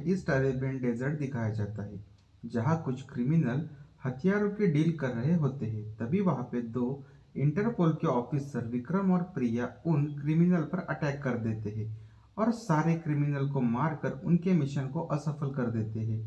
East Arabian desert दिखाया जाता है, जहाँ कुछ क्रिमिनल हथियारों की डील कर रहे होते हैं। तभी वहाँ पे दो इंटरपोल के ऑफिसर विक्रम और प्रिया उन क्रिमिनल पर अटैक कर देते हैं और सारे क्रिमिनल को मारकर उनके मिशन को असफल कर देते हैं।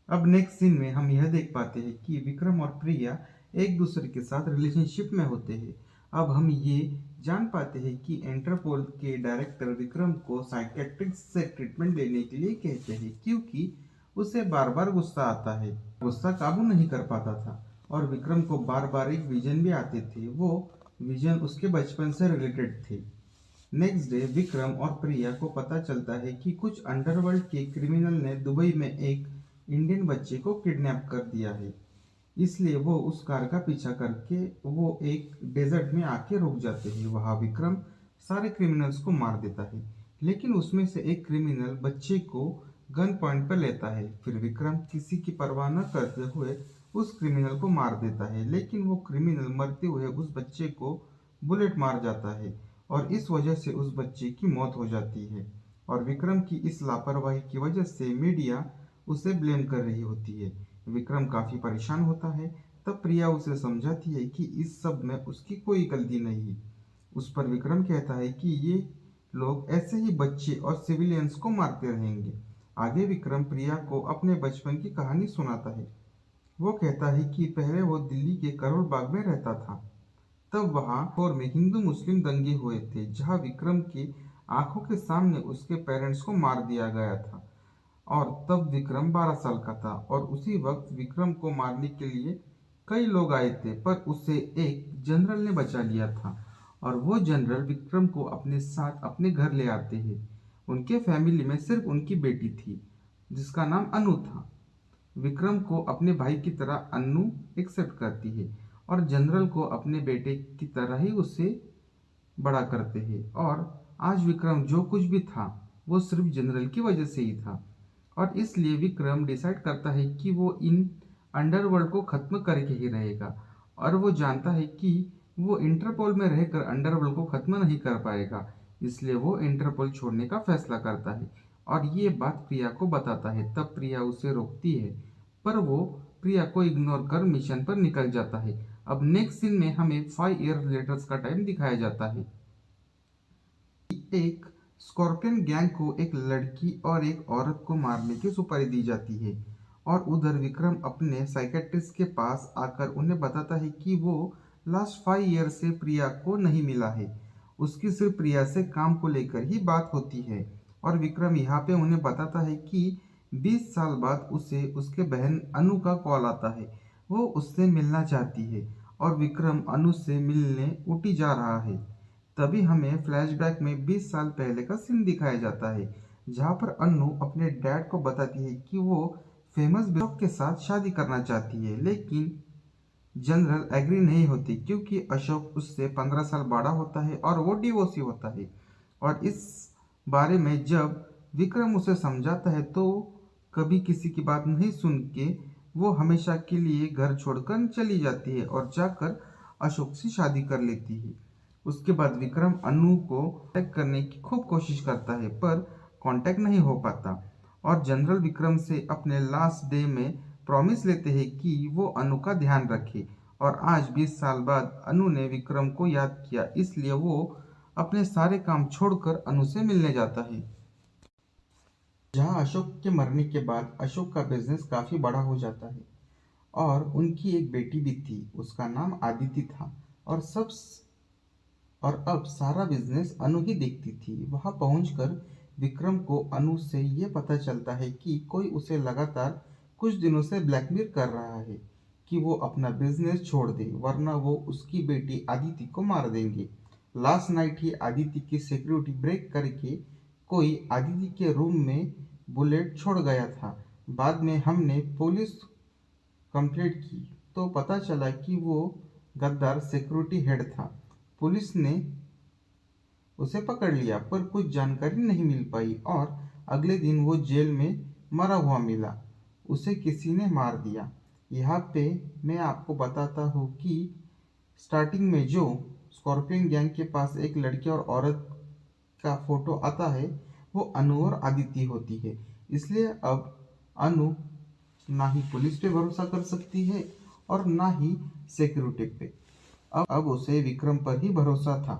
अब नेक्स्ट सीन में हम यह देख पाते हैं कि विक्रम और प्रिया एक दूसरे के साथ रिलेशनशिप में होते हैं। अब हम ये जान पाते हैं कि इंटरपोल के डायरेक्टर विक्रम को साइकेट्रिस्ट से ट्रीटमेंट लेने के लिए कहते हैं, क्योंकि उसे बार बार गुस्सा आता है, गुस्सा काबू नहीं कर पाता था और विक्रम को बार बार एक विजन भी आते थे। वो विजन उसके बचपन से रिलेटेड थे। नेक्स्ट डे विक्रम और प्रिया को पता चलता है कि कुछ अंडरवर्ल्ड के क्रिमिनल ने दुबई में एक इंडियन बच्चे को किडनैप कर दिया है। इसलिए वो उस कार का पीछा करके वो एक डेजर्ट में आके रुक जाते हैं। वहाँ विक्रम सारे क्रिमिनल्स को मार देता है, लेकिन उसमें से एक क्रिमिनल बच्चे को गन पॉइंट पर लेता है। फिर विक्रम किसी की परवाह न करते हुए उस क्रिमिनल को मार देता है, लेकिन वो क्रिमिनल मरते हुए उस बच्चे को बुलेट मार जाता है और इस वजह से उस बच्चे की मौत हो जाती है। और विक्रम की इस लापरवाही की वजह से मीडिया उसे ब्लेम कर रही होती है। विक्रम काफी परेशान होता है। तब प्रिया उसे समझाती है कि इस सब में उसकी कोई गलती नहीं है। उस पर विक्रम कहता है कि ये लोग ऐसे ही बच्चे और सिविलियंस को मारते रहेंगे। आगे विक्रम प्रिया को अपने बचपन की कहानी सुनाता है। वो कहता है कि पहले वो दिल्ली के करोल बाग में रहता था। तब वहाँ और में हिंदू मुस्लिम दंगे हुए थे, जहाँ विक्रम की आंखों के सामने उसके पेरेंट्स को मार दिया गया था और तब विक्रम 12 साल का था। और उसी वक्त विक्रम को मारने के लिए कई लोग आए थे, पर उसे एक जनरल ने बचा लिया था और वो जनरल विक्रम को अपने साथ अपने घर ले आते हैं। उनके फैमिली में सिर्फ उनकी बेटी थी, जिसका नाम अनु था। विक्रम को अपने भाई की तरह अनु एक्सेप्ट करती है और जनरल को अपने बेटे की तरह ही उसे बड़ा करते हैं। और आज विक्रम जो कुछ भी था वो सिर्फ जनरल की वजह से ही था। और इसलिए विक्रम डिसाइड करता है कि वो इन अंडरवर्ल्ड को खत्म करके ही रहेगा। और वो जानता है कि वो इंटरपोल में रहकर अंडरवर्ल्ड को खत्म नहीं कर पाएगा, इसलिए वो इंटरपोल छोड़ने का फैसला करता है और ये बात प्रिया को बताता है। तब प्रिया उसे रोकती है, पर वो प्रिया को इग्नोर कर मिशन पर निकल जाता है। अब नेक्स्ट सीन में हमें 5 ईयर लेटर्स का टाइम दिखाया जाता है। एक स्कॉर्पियन गैंग को एक लड़की और एक औरत को मारने की सुपारी दी जाती है और उधर विक्रम अपने साइकेट्रिस्ट के पास आकर उन्हें बताता है कि वो लास्ट 5 ईयर से प्रिया को नहीं मिला है। उसकी सिर्फ प्रिया से काम को लेकर ही बात होती है। और विक्रम यहाँ पे उन्हें बताता है कि 20 साल बाद उसे उसके बहन अनु का कॉल आता है। वो उससे मिलना चाहती है और विक्रम अनु से मिलने ऊटी जा रहा है। तभी हमें फ्लैशबैक में 20 साल पहले का सीन दिखाया जाता है, जहाँ पर अनु अपने डैड को बताती है कि वो फेमस बिशप के साथ शादी करना चाहती है, लेकिन जनरल एग्री नहीं होती क्योंकि अशोक उससे 15 साल बड़ा होता है और वो डिवोर्सी होता है। और इस बारे में जब विक्रम उसे समझाता है तो कभी किसी की बात नहीं सुन के वो हमेशा के लिए घर छोड़कर चली जाती है और जाकर अशोक से शादी कर लेती है। उसके बाद विक्रम अनु को कांटेक्ट करने की खूब कोशिश करता है, पर कांटेक्ट नहीं हो पाता और जनरल विक्रम से अपने लास्ट डे में प्रॉमिस लेते हैं कि वो अनु का ध्यान रखे। और आज 20 साल बाद अनु ने विक्रम को याद किया, इसलिए वो अपने सारे काम छोड़कर अनु से मिलने जाता है। जहाँ अशोक के मरने के बाद अशोक का बिजनेस काफी बड़ा हो जाता है और उनकी एक बेटी भी थी, उसका नाम आदिति था। और अब सारा बिजनेस अनु ही देखती थी। वहां पहुंचकर विक्रम को अनु से ये पता चलता है कि कोई उसे लगातार कुछ दिनों से ब्लैकमेल कर रहा है कि वो अपना बिजनेस छोड़ दे, वरना वो उसकी बेटी आदिति को मार देंगे। लास्ट नाइट ही आदिति की सिक्योरिटी ब्रेक करके कोई आदिति के रूम में बुलेट छोड़ गया था। बाद में हमने पुलिस कंप्लेंट की तो पता चला कि वो गद्दार सिक्योरिटी हेड था। पुलिस ने उसे पकड़ लिया, पर कुछ जानकारी नहीं मिल पाई और अगले दिन वो जेल में मरा हुआ मिला। उसे किसी ने मार दिया। यहाँ पे मैं आपको बताता हूँ कि स्टार्टिंग में जो स्कॉर्पियन गैंग के पास एक लड़की और औरत का फोटो आता है वो अनु और आदिति होती है। इसलिए अब अनु ना ही पुलिस पे भरोसा कर सकती है और ना ही सिक्योरिटी पे। अब उसे विक्रम पर ही भरोसा था।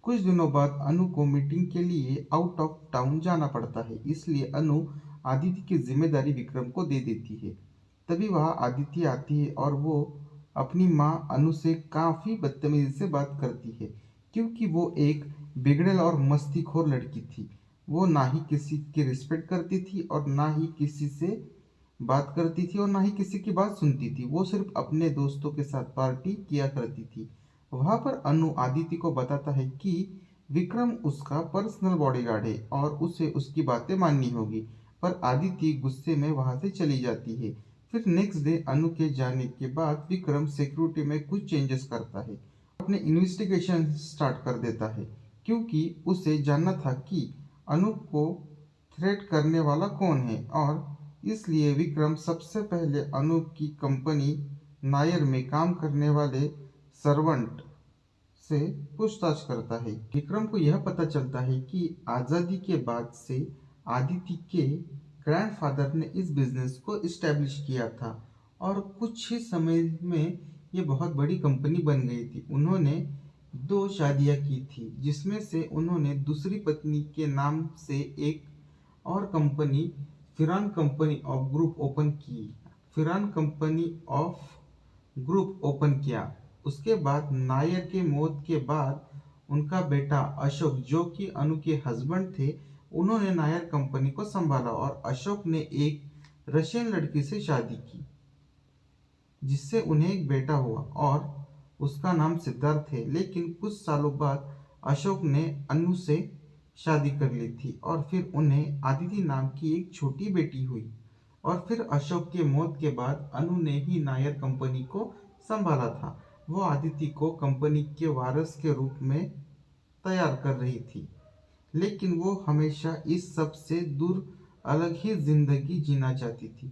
कुछ दिनों बाद अनु को मीटिंग के लिए आउट ऑफ टाउन जाना पड़ता है, इसलिए अनु आदित्य की जिम्मेदारी विक्रम को दे देती है। तभी वहाँ आदित्य आती है और वो अपनी माँ अनु से काफ़ी बदतमीजी से बात करती है, क्योंकि वो एक बिगड़ैल और मस्तीखोर लड़की थी। वो ना ही किसी की रिस्पेक्ट करती थी और ना ही किसी से बात करती थी और ना ही किसी की बात सुनती थी। वो सिर्फ अपने दोस्तों के साथ पार्टी किया करती थी। वहां पर अनु आदित्य को बताता है कि विक्रम उसका पर्सनल बॉडीगार्ड है और उसे उसकी बातें माननी होगी, पर आदित्य गुस्से में वहां से चली जाती है। फिर नेक्स्ट डे अनु के जाने के बाद विक्रम सिक्योरिटी में कुछ चेंजेस करता है, अपने इन्वेस्टिगेशन स्टार्ट कर देता है, क्योंकि उसे जानना था कि अनु को थ्रेट करने वाला कौन है। और इसलिए विक्रम सबसे पहले अनु की कंपनी नायर में काम करने वाले सर्वेंट से पूछताछ करता है। विक्रम को यह पता चलता है कि आज़ादी के बाद से आदित्य के ग्रैंडफादर ने इस बिजनेस को इस्टेब्लिश किया था और कुछ ही समय में ये बहुत बड़ी कंपनी बन गई थी। उन्होंने 2 शादियां की थी, जिसमें से उन्होंने दूसरी पत्नी के नाम से एक और कंपनी फिरान कंपनी ऑफ ग्रुप ओपन की फिरान कंपनी ऑफ ग्रुप ओपन किया। उसके बाद नायर के मौत के बाद उनका बेटा अशोक, जो कि अनु के हस्बैंड थे, उन्होंने नायर कंपनी को संभाला और अशोक ने एक रशियन लड़की से शादी की, जिससे उन्हें एक बेटा हुआ और उसका नाम सिद्धार्थ है। लेकिन कुछ सालों बाद अशोक ने अनु से शादी कर ली थी और फिर उन्हें आदिति नाम की एक छोटी बेटी हुई। और फिर अशोक के मौत के बाद अनु ने ही नायर कंपनी को संभाला था। वो आदिति को कंपनी के वारिस के रूप में तैयार कर रही थी, लेकिन वो हमेशा इस सब से दूर अलग ही जिंदगी जीना चाहती थी।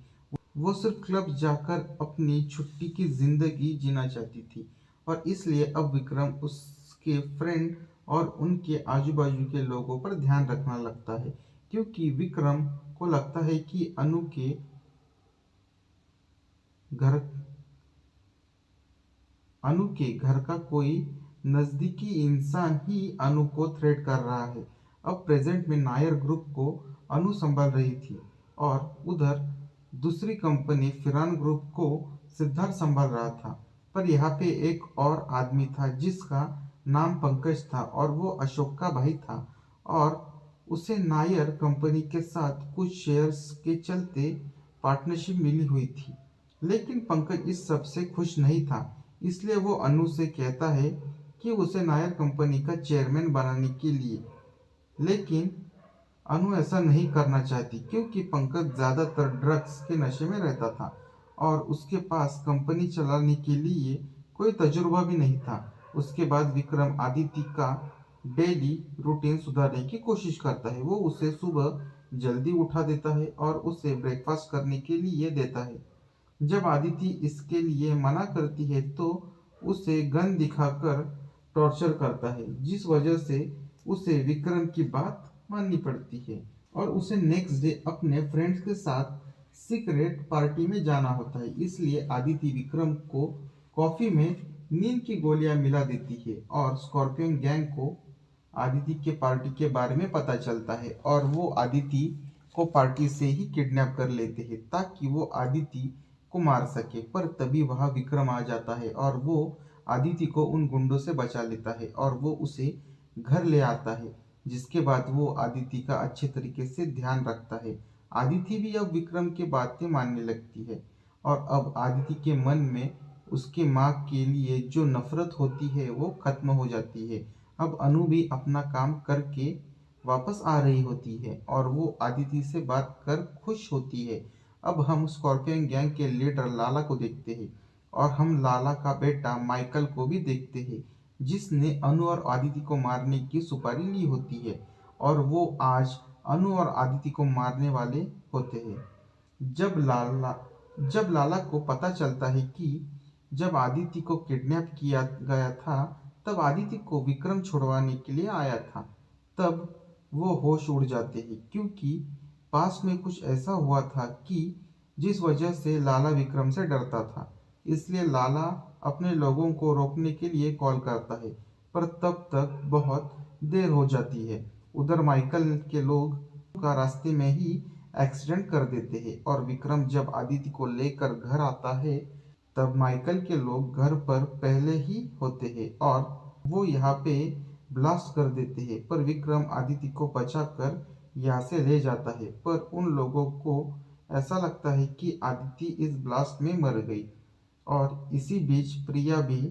वो सिर्फ क्लब जाकर अपनी छुट्टी की जिंदगी जीना चाहती थी। और इसलिए अब विक्रम उसके फ्रेंड और उनके आजू बाजू के लोगों पर ध्यान रखना लगता है, क्योंकि विक्रम को लगता है कि घर अनु के घर का कोई नजदीकी इंसान ही अनु को थ्रेट कर रहा है। अब प्रेजेंट में नायर ग्रुप को अनु संभाल रही थी और उधर दूसरी कंपनी फिरान ग्रुप को सिद्धार्थ संभाल रहा था। पर यहाँ पे एक और आदमी था जिसका नाम पंकज था और वो अशोक का भाई था और उसे नायर कंपनी के साथ कुछ शेयर्स के चलते पार्टनरशिप मिली हुई थी। लेकिन पंकज इस सब से खुश नहीं था, इसलिए वो अनु से कहता है कि उसे नायर कंपनी का चेयरमैन बनाने के लिए। लेकिन अनु ऐसा नहीं करना चाहती, क्योंकि पंकज ज़्यादातर ड्रग्स के नशे में रहता था और उसके पास कंपनी चलाने के लिए कोई तजुर्बा भी नहीं था। उसके बाद विक्रम आदित्य का डेली रूटीन सुधारने की कोशिश करता है। वो उसे सुबह जल्दी उठा देता है और उसे ब्रेकफास्ट करने के लिए देता है। जब आदिति इसके लिए मना करती है तो उसे गन दिखाकर टॉर्चर करता है, जिस वजह से उसे विक्रम की बात माननी पड़ती है और उसे नेक्स्ट डे अपने फ्रेंड्स के साथ सीक्रेट पार्टी में जाना होता है। इसलिए आदिति विक्रम को कॉफी में नींद की गोलियां मिला देती है और स्कॉर्पियन गैंग को आदिति के पार्टी के बारे में पता चलता है और वो आदिति को पार्टी से ही किडनैप कर लेते हैं ताकि वो आदिति को मार सके। पर तभी वहां विक्रम आ जाता है और वो आदिति को उन गुंडों से बचा लेता है और वो उसे घर ले आता है, जिसके बाद वो आदिति का अच्छे तरीके से ध्यान रखता है। आदिति भी अब विक्रम की बातें मानने लगती है और अब आदिति के मन में उसके माँ के लिए जो नफरत होती है वो खत्म हो जाती है। अब अनु भी अपना काम करके वापस आ रही होती है और वो आदिति से बात कर खुश होती है। अब हम स्कॉर्पियन गैंग के लीडर लाला को देखते हैं और हम लाला का बेटा माइकल को भी देखते हैं, जिसने अनु और आदिति को मारने की सुपारी ली होती है और वो आज अनु और आदिति को मारने वाले होते हैं। जब लाला को पता चलता है कि जब आदिति को किडनैप किया गया था तब आदिति को विक्रम छुड़वाने के लिए आया था, तब वो होश उड़ जाते हैं, क्योंकि पास्ट में कुछ ऐसा हुआ था कि जिस वजह से लाला विक्रम से डरता था। इसलिए लाला अपने लोगों को रोकने के लिए कॉल करता है, पर तब तक बहुत देर हो जाती है। उधर माइकल के लोग का रास्ते में ही एक्सीडेंट कर देते हैं और विक्रम जब आदिति को लेकर घर आता है तब माइकल के लोग घर पर पहले ही होते हैं और वो यहाँ पे ब्लास्ट कर देते हैं। पर विक्रम आदिति को बचाकर यहाँ से ले जाता है, पर उन लोगों को ऐसा लगता है कि आदिति इस ब्लास्ट में मर गई। और इसी बीच प्रिया भी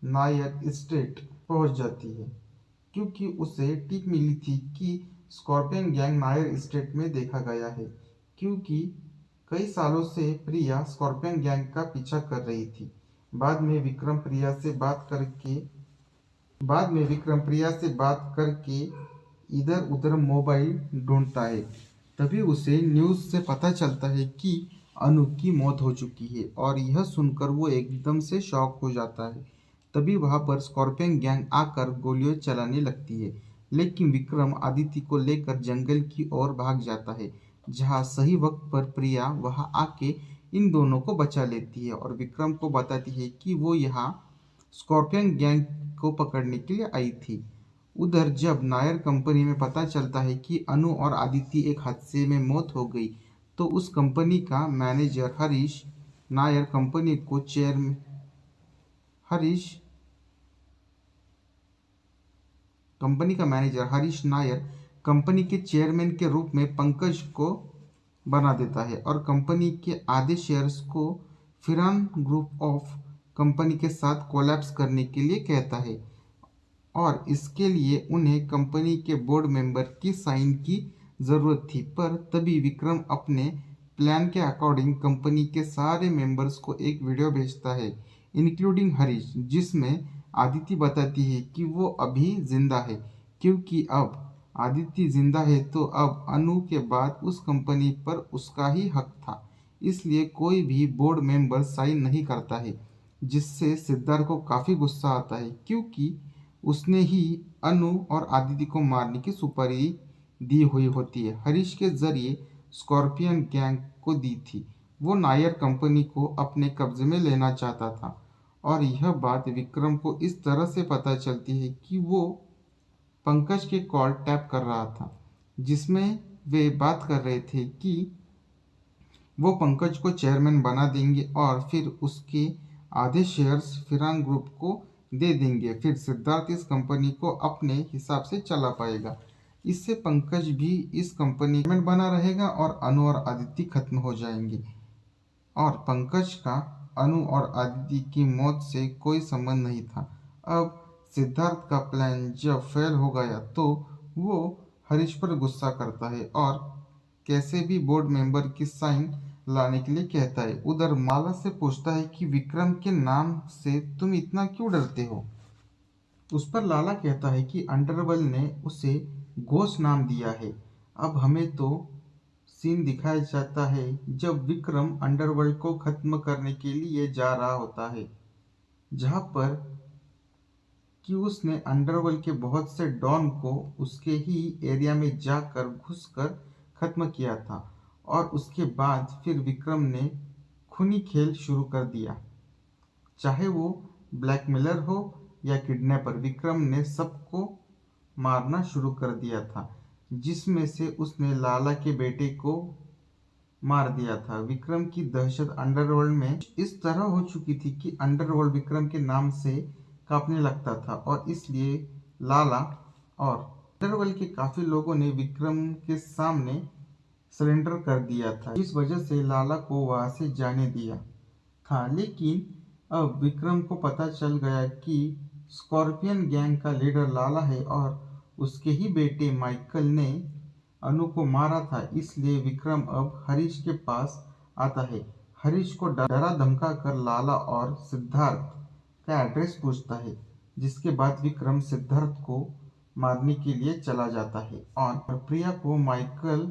नायर स्टेट पहुंच जाती है, क्योंकि उसे टिप मिली थी कि स्कॉर्पियन गैंग नायर स्टेट में देखा गया है। क्योंकि कई सालों से प्रिया स्कॉर्पियन गैंग का पीछा कर रही थी। बाद में विक्रम प्रिया से बात करके इधर उधर मोबाइल ढूंढता है। तभी उसे न्यूज़ से पता चलता है कि अनु की मौत हो चुकी है और यह सुनकर वो एकदम से शॉक हो जाता है। तभी वहां पर स्कॉर्पियन गैंग आकर गोलियां चलाने लगती है, लेकिन विक्रम आदिति को लेकर जंगल की ओर भाग जाता है, जहां सही वक्त पर प्रिया वहां आके इन दोनों को बचा लेती है और विक्रम को बताती है कि वो यहाँ स्कॉर्पियन गैंग को पकड़ने के लिए आई थी। उधर जब नायर कंपनी में पता चलता है कि अनु और आदिति एक हादसे में मौत हो गई, तो उस कंपनी का मैनेजर हरीश नायर कंपनी के चेयरमैन के रूप में पंकज को बना देता है और कंपनी के आधे शेयर्स को फिरान ग्रुप ऑफ कंपनी के साथ कोलैप्स करने के लिए कहता है और इसके लिए उन्हें कंपनी के बोर्ड मेंबर की साइन की ज़रूरत थी। पर तभी विक्रम अपने प्लान के अकॉर्डिंग कंपनी के सारे मेंबर्स को एक वीडियो भेजता है, इंक्लूडिंग हरीश, जिसमें आदिति बताती है कि वो अभी जिंदा है। क्योंकि अब आदिति जिंदा है तो अब अनु के बाद उस कंपनी पर उसका ही हक था, इसलिए कोई भी बोर्ड मेंबर साइन नहीं करता है, जिससे सिद्धार्थ को काफ़ी गुस्सा आता है, क्योंकि उसने ही अनु और आदिति को मारने की सुपारी दी हुई होती है, हरीश के जरिए स्कॉर्पियन गैंग को दी थी। वो नायर कंपनी को अपने कब्जे में लेना चाहता था और यह बात विक्रम को इस तरह से पता चलती है कि वो पंकज के कॉल टैप कर रहा था, जिसमें वे बात कर रहे थे कि वो पंकज को चेयरमैन बना देंगे और फिर उसके आधे शेयर्स फिरान ग्रुप को दे देंगे। फिर सिद्धार्थ इस कंपनी को अपने हिसाब से चला पाएगा। इससे पंकज भी इस कंपनी में बना रहेगा और अनु और आदिति खत्म हो जाएंगे और पंकज का अनु और आदिति की मौत से कोई संबंध नहीं था। अब सिद्धार्थ का प्लान जब फेल हो गया तो वो हरीश पर गुस्सा करता है और कैसे भी बोर्ड मेंबर की साइन लाने के लिए कहता है। उधर माला से पूछता है कि विक्रम के नाम से तुम इतना क्यों डरते हो। उस पर लाला कहता है कि अंडरवर्ल्ड ने उसे घोष नाम दिया है। अब हमें तो सीन दिखाया जाता है जब विक्रम अंडरवर्ल्ड को खत्म करने के लिए जा रहा होता है, जहां पर कि उसने अंडरवर्ल्ड के बहुत से डॉन को उसके ही एरिया में जाकर घुसकर खत्म किया था और उसके बाद फिर विक्रम ने खूनी खेल शुरू कर दिया। चाहे वो ब्लैकमेलर हो या किडनैपर, विक्रम ने सबको मारना शुरू कर दिया था, जिसमें से उसने लाला के बेटे को मार दिया था। विक्रम की दहशत अंडरवर्ल्ड में इस तरह हो चुकी थी कि अंडरवर्ल्ड विक्रम के नाम से कांपने लगता था और इसलिए लाला और अंडरवर्ल्ड के काफी लोगों ने विक्रम के सामने सरेंडर कर दिया था। इस वजह से लाला को वहां से जाने दिया था। लेकिन अब विक्रम को पता चल गया कि स्कॉर्पियन गैंग का लीडर लाला है और उसके ही बेटे माइकल ने अनु को मारा था। इसलिए विक्रम अब हरीश के पास आता है। हरीश को डरा धमका कर लाला और सिद्धार्थ का एड्रेस पूछता है, जिसके बाद विक्रम सिद्धार्थ को मारने के लिए चला जाता है और प्रिया को माइकल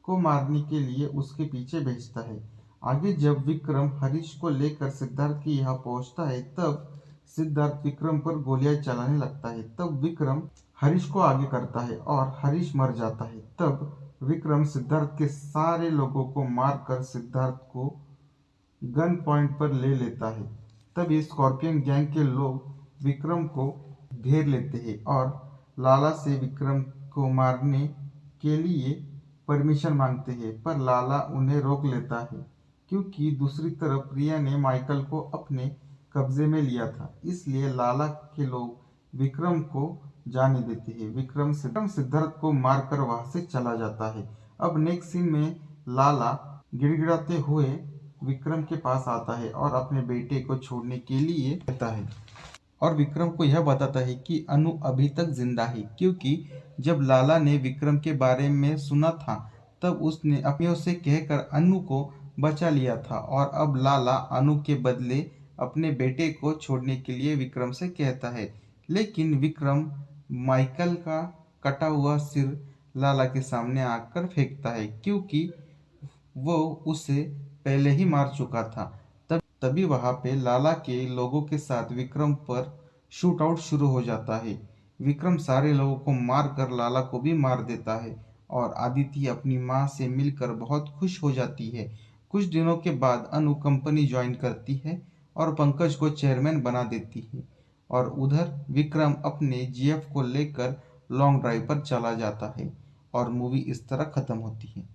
को मारने के लिए उसके पीछे भेजता है। आगे जब विक्रम हरीश को लेकर सिद्धार्थ के यहाँ पहुँचता है तब सिद्धार्थ विक्रम पर गोलियां चलाने लगता है। तब विक्रम हरीश को आगे करता है और हरीश मर जाता है। तब विक्रम सिद्धार्थ के सारे लोगों को मारकर सिद्धार्थ को गन पॉइंट पर ले लेता है। तभी स्कॉर्पियन गैंग के लोग विक्रम को घेर लेते हैं और लाला से विक्रम को मारने के लिए परमिशन मांगते हैं, पर लाला उन्हें रोक लेता है क्योंकि दूसरी तरफ प्रिया ने माइकल को अपने कब्जे में लिया था। इसलिए लाला के लोग विक्रम को जाने देते हैं। विक्रम सिद्धार्थ को मारकर वहां से चला जाता है। अब नेक्स्ट सीन में लाला गिड़गिड़ाते हुए विक्रम के पास आता है और अपने बेटे को छोड़ने के लिए कहता है और विक्रम को यह बताता है कि अनु अभी तक जिंदा है, क्योंकि जब लाला ने विक्रम के बारे में सुना था तब उसने अपने से कहकर अनु को बचा लिया था और अब लाला अनु के बदले अपने बेटे को छोड़ने के लिए विक्रम से कहता है। लेकिन विक्रम माइकल का कटा हुआ सिर लाला के सामने आकर फेंकता है, क्योंकि वो उसे पहले ही मार चुका था। तभी वहां पे लाला के लोगों के साथ विक्रम पर शूट आउट शुरू हो जाता है। विक्रम सारे लोगों को मार कर लाला को भी मार देता है और आदिति अपनी माँ से मिलकर बहुत खुश हो जाती है। कुछ दिनों के बाद अनु कंपनी ज्वाइन करती है और पंकज को चेयरमैन बना देती है और उधर विक्रम अपने जीएफ को लेकर लॉन्ग ड्राइव पर चला जाता है और मूवी इस तरह खत्म होती है।